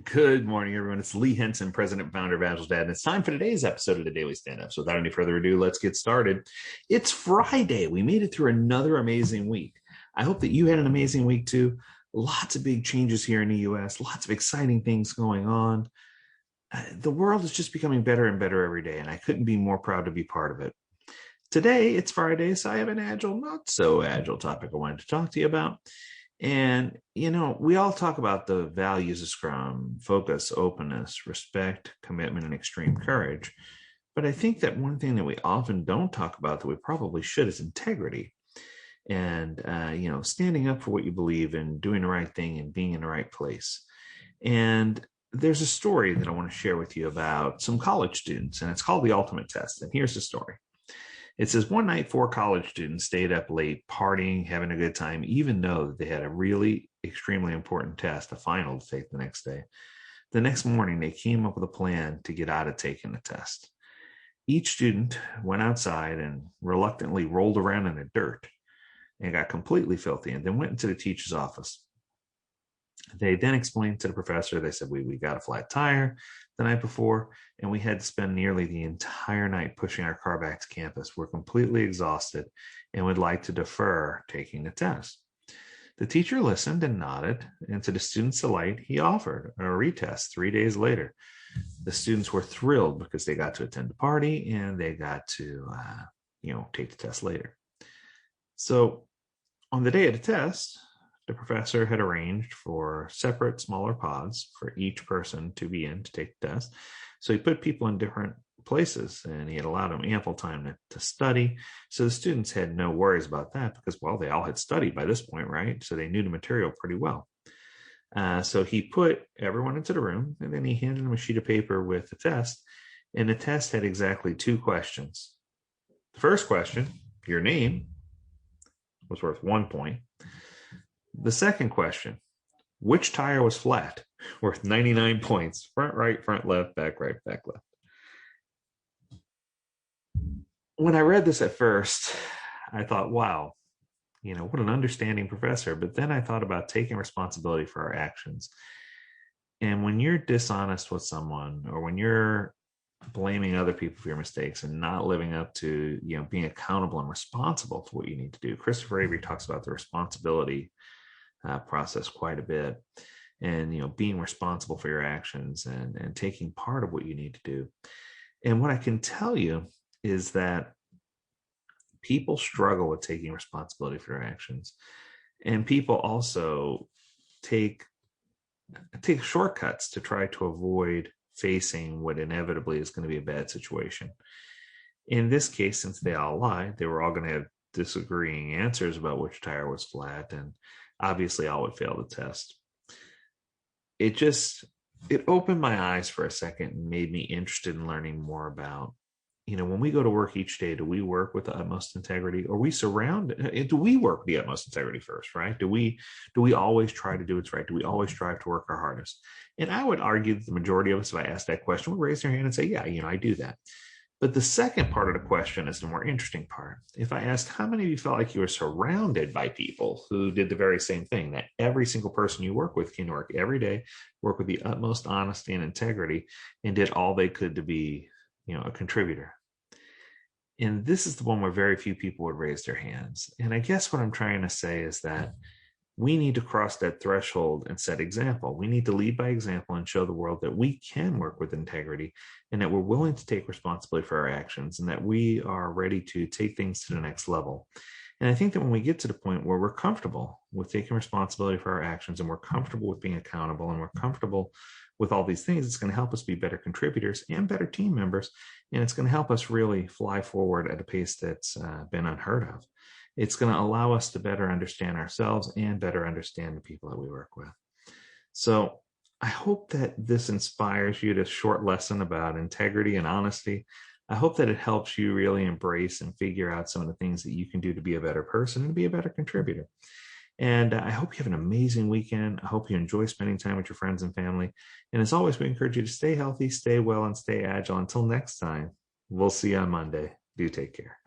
Good morning, everyone. It's Lee Henson, President and Founder of AgileDad, and it's time for today's episode of the Daily Stand-Up. So without any further ado, let's get started. It's Friday. We made it through another amazing week. I hope that you had an amazing week too. Lots of big changes here in the U.S., lots of exciting things going on. The world is just becoming better and better every day, and I couldn't be more proud to be part of it. Today, it's Friday, so I have an agile, not so agile topic I wanted to talk to you about. And, we all talk about the values of Scrum: focus, openness, respect, commitment, and extreme courage. But I think that one thing that we often don't talk about that we probably should is integrity. And, standing up for what you believe in, doing the right thing, and being in the right place. And there's a story that I want to share with you about some college students, and it's called The Ultimate Test. And here's the story. It says one night, 4 college students stayed up late, partying, having a good time, even though they had a really extremely important test, a final to take the next day. The next morning, they came up with a plan to get out of taking the test. Each student went outside and reluctantly rolled around in the dirt and got completely filthy, and then went into the teacher's office. They then explained to the professor, they said, we got a flat tire the night before, and we had to spend nearly the entire night pushing our car back to campus. We're completely exhausted and would like to defer taking the test. The teacher listened and nodded, and to the students' delight, he offered a retest 3 days later. The students were thrilled because they got to attend the party and they got to, take the test later. So on the day of the test, the professor had arranged for separate, smaller pods for each person to be in to take the test. So he put people in different places, and he had allowed them ample time to study. So the students had no worries about that because, well, they all had studied by this point, right? So they knew the material pretty well. So he put everyone into the room, and then he handed them a sheet of paper with the test. And the test had exactly 2 questions. The first question, your name, was worth 1 point. The second question, which tire was flat? Worth 99 points. Front right, front left, back right, back left. When I read this at first, I thought, wow, what an understanding professor. But then I thought about taking responsibility for our actions. And when you're dishonest with someone, or when you're blaming other people for your mistakes and not living up to, being accountable and responsible for what you need to do. Christopher Avery talks about the responsibility process quite a bit, and being responsible for your actions and taking part of what you need to do. And what I can tell you is that people struggle with taking responsibility for their actions, and people also take shortcuts to try to avoid facing what inevitably is going to be a bad situation. In this case, since they all lied, they were all going to have disagreeing answers about which tire was flat, and obviously all would fail the test. It opened my eyes for a second and made me interested in learning more about, when we go to work each day, do we work with the utmost integrity, or do we work with the utmost integrity first, right? Do we always try to do what's right? Do we always strive to work our hardest? And I would argue that the majority of us, if I asked that question, would raise their hand and say, yeah, I do that. But the second part of the question is the more interesting part. If I asked how many of you felt like you were surrounded by people who did the very same thing, that every single person you work with came to work every day, work with the utmost honesty and integrity, and did all they could to be, a contributor. And this is the one where very few people would raise their hands. And I guess what I'm trying to say is that we need to cross that threshold and set example. We need to lead by example and show the world that we can work with integrity, and that we're willing to take responsibility for our actions, and that we are ready to take things to the next level. And I think that when we get to the point where we're comfortable with taking responsibility for our actions, and we're comfortable with being accountable, and we're comfortable with all these things, it's going to help us be better contributors and better team members. And it's going to help us really fly forward at a pace that's been unheard of. It's going to allow us to better understand ourselves and better understand the people that we work with. So I hope that this inspires you, this short lesson about integrity and honesty. I hope that it helps you really embrace and figure out some of the things that you can do to be a better person and to be a better contributor. And I hope you have an amazing weekend. I hope you enjoy spending time with your friends and family. And as always, we encourage you to stay healthy, stay well, and stay agile. Until next time, we'll see you on Monday. Do take care.